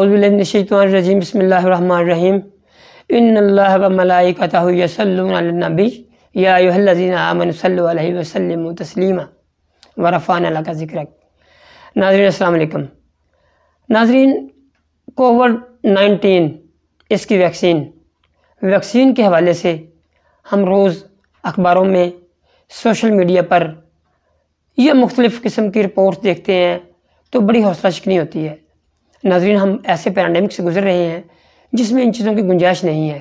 اعوذ باللہ من الشیطان الرجیم بسم اللہ الرحمن الرحیم ان اللہ و ملائکتہ یصلون علی النبی یا ایھا الذین آمنوا صلوا علیہ وسلموا تسلیما ورفعنا لک ذکرک۔ ناظرین السلام علیکم۔ ناظرین، کووڈ-19 اس کی ویکسین کے حوالے سے ہم روز اخباروں میں، سوشل میڈیا پر یہ مختلف قسم کی رپورٹ دیکھتے ہیں تو بڑی حوصلہ شکنی ہوتی ہے۔ ناظرین، ہم ایسے پیرانڈیمک سے گزر رہے ہیں جس میں ان چیزوں کی گنجائش نہیں ہے۔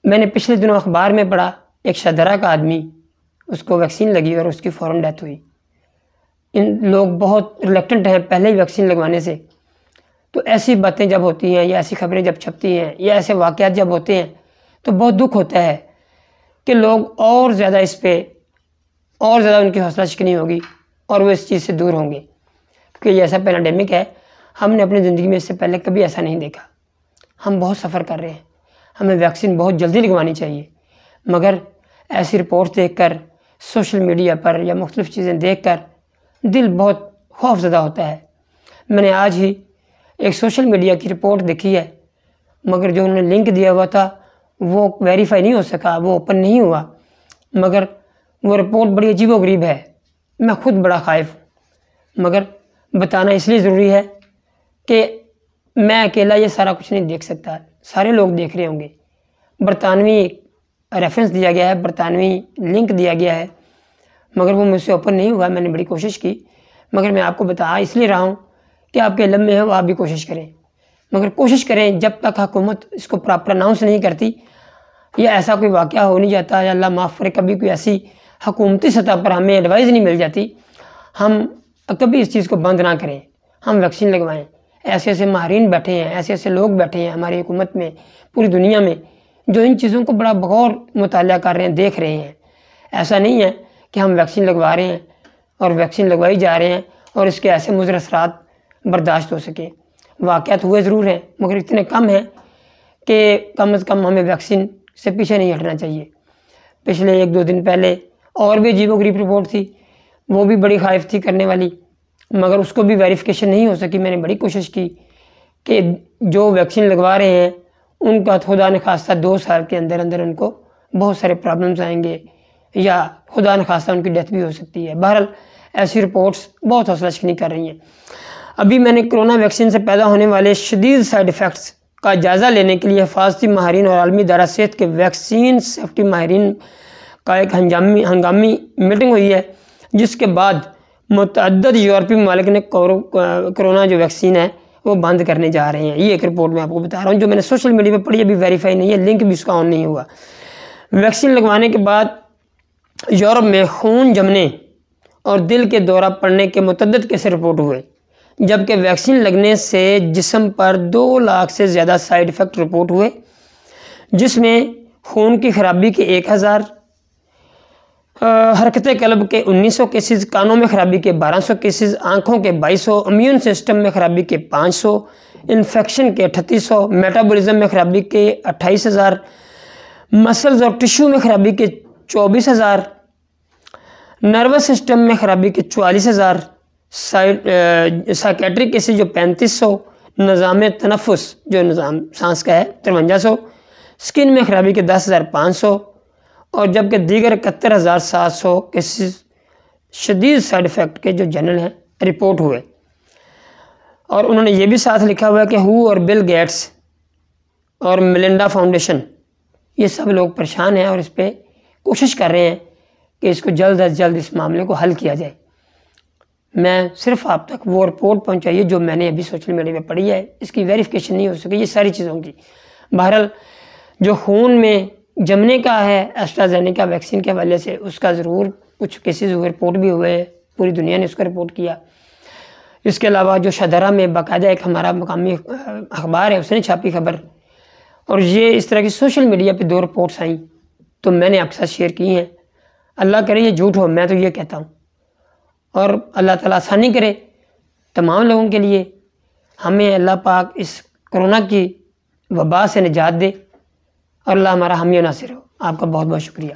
میں نے پچھلے دنوں اخبار میں پڑھا ایک شاہدرہ کا آدمی، اس کو ویکسین لگی اور اس کی فوراً ڈیتھ ہوئی۔ ان لوگ بہت ریلیکٹنٹ ہیں پہلے ہی ویکسین لگوانے سے۔ تو ایسی باتیں جب ہوتی ہیں یا ایسی خبریں جب چھپتی ہیں یا ایسے واقعات جب ہوتے ہیں تو بہت دکھ ہوتا ہے کہ لوگ اور زیادہ ان کی حوصلہ شکنی ہوگی اور وہ اس چیز سے دور ہوں گے، کیونکہ یہ ایسا پیرانڈیمک ہے، ہم نے اپنی زندگی میں اس سے پہلے کبھی ایسا نہیں دیکھا۔ ہم بہت سفر کر رہے ہیں، ہمیں ویکسین بہت جلدی لگوانی چاہیے، مگر ایسی رپورٹ دیکھ کر، سوشل میڈیا پر یا مختلف چیزیں دیکھ کر دل بہت خوف زدہ ہوتا ہے۔ میں نے آج ہی ایک سوشل میڈیا کی رپورٹ دیکھی ہے، مگر جو انہوں نے لنک دیا ہوا تھا وہ ویریفائی نہیں ہو سکا، وہ اوپن نہیں ہوا، مگر وہ رپورٹ بڑی عجیب و غریب ہے۔ میں خود بڑا خائف ہوں، مگر بتانا اس لیے ضروری ہے کہ میں اکیلا یہ سارا کچھ نہیں دیکھ سکتا، سارے لوگ دیکھ رہے ہوں گے۔ برطانوی ریفرنس دیا گیا ہے، برطانوی لنک دیا گیا ہے، مگر وہ مجھ سے اوپن نہیں ہوا۔ میں نے بڑی کوشش کی، مگر میں آپ کو بتا اس لیے رہا ہوں کہ آپ کے علم میں ہے، وہ آپ بھی کوشش کریں، مگر کوشش کریں جب تک حکومت اس کو پراپر اناؤنس نہیں کرتی یا ایسا کوئی واقعہ ہو نہیں جاتا، یا اللہ معاف کرے کبھی کوئی ایسی حکومتی سطح پر ہمیں ایڈوائز نہیں مل جاتی، ہم کبھی اس چیز کو بند نہ کریں، ہم ویکسین لگوائیں۔ ایسے ایسے ماہرین بیٹھے ہیں، ایسے ایسے لوگ بیٹھے ہیں ہماری حکومت میں، پوری دنیا میں، جو ان چیزوں کو بڑا بغور مطالعہ کر رہے ہیں، دیکھ رہے ہیں۔ ایسا نہیں ہے کہ ہم ویکسین لگوا رہے ہیں اور ویکسین لگوائی جا رہے ہیں اور اس کے ایسے مضر اثرات برداشت ہو سکے۔ واقعات ہوئے ضرور ہیں، مگر اتنے کم ہیں کہ کم از کم ہمیں ویکسین سے پیچھے نہیں ہٹنا چاہیے۔ پچھلے 1-2 دن پہلے اور بھی عجیب و غریب رپورٹ تھی، وہ بھی بڑی خائف تھی کرنے والی، مگر اس کو بھی ویریفیکیشن نہیں ہو سکی۔ میں نے بڑی کوشش کی کہ جو ویکسین لگوا رہے ہیں ان کا خدا نخواستہ 2 سال کے اندر ان کو بہت سارے پرابلمز آئیں گے یا خدا نخواستہ ان کی ڈیتھ بھی ہو سکتی ہے۔ بہرحال ایسی رپورٹس بہت حوصلہ شکنی کر رہی ہیں۔ ابھی میں نے کرونا ویکسین سے پیدا ہونے والے شدید سائیڈ ایفیکٹس کا جائزہ لینے کے لیے حفاظتی ماہرین اور عالمی ادارہ صحت کے ویکسین سیفٹی ماہرین کا ایک ہنگامی میٹنگ ہوئی ہے، جس کے بعد متعدد یورپی ممالک نے کرونا جو ویکسین ہے وہ بند کرنے جا رہے ہیں۔ یہ ایک رپورٹ میں آپ کو بتا رہا ہوں جو میں نے سوشل میڈیا پہ پڑھی، ابھی ویریفائی نہیں ہے، لنک بھی اس کا آن نہیں ہوا۔ ویکسین لگوانے کے بعد یورپ میں خون جمنے اور دل کے دورہ پڑنے کے متعدد کیسز رپورٹ ہوئے، جبکہ ویکسین لگنے سے جسم پر 2 لاکھ سے زیادہ سائیڈ ایفیکٹ رپورٹ ہوئے، جس میں خون کی خرابی کے 1000، حرکت قلب کے 1900 کیسز، کانوں میں خرابی کے 1200 کیسز، آنکھوں کے 2200، امیون سسٹم میں خرابی کے 500، انفیکشن کے 3800، میٹابولزم میں خرابی کے 28000، مسلز اور ٹشو میں خرابی کے 24000، نروس سسٹم میں خرابی کے 44000، سائکیٹرک کیسز جو 3500، نظام تنفس جو نظام سانس کا ہے 5300، سکن میں خرابی کے 10500، اور جبکہ دیگر 71700 کیسز شدید سائیڈ ایفیکٹ کے جو جنرل ہیں رپورٹ ہوئے۔ اور انہوں نے یہ بھی ساتھ لکھا ہوا ہے کہ ہو اور بل گیٹس اور میلنڈا فاؤنڈیشن یہ سب لوگ پریشان ہیں اور اس پہ کوشش کر رہے ہیں کہ اس کو جلد از جلد اس معاملے کو حل کیا جائے۔ میں صرف آپ تک وہ رپورٹ پہنچائی ہے جو میں نے ابھی سوشل میڈیا پہ پڑھی ہے، اس کی ویریفیکیشن نہیں ہو سکی یہ ساری چیزوں کی۔ بہرحال جو خون میں جمنے کا ہے ایسٹرازینیکا ویکسین کے حوالے سے، اس کا ضرور کچھ کیسز ہوئے، رپورٹ بھی ہوئے، پوری دنیا نے اس کا رپورٹ کیا۔ اس کے علاوہ جو شاہدرہ میں باقاعدہ ایک ہمارا مقامی اخبار ہے اس نے چھاپی خبر، اور یہ اس طرح کی سوشل میڈیا پہ 2 رپورٹس آئیں تو میں نے آپ کے ساتھ شیئر کی ہیں۔ اللہ کرے یہ جھوٹ ہو، میں تو یہ کہتا ہوں، اور اللہ تعالیٰ آسانی کرے تمام لوگوں کے لیے، ہمیں اللہ پاک اس کرونا کی وبا سے نجات دے، اور اللہ ہمارا حامی و ناصر ہو۔ آپ کا بہت بہت شکریہ۔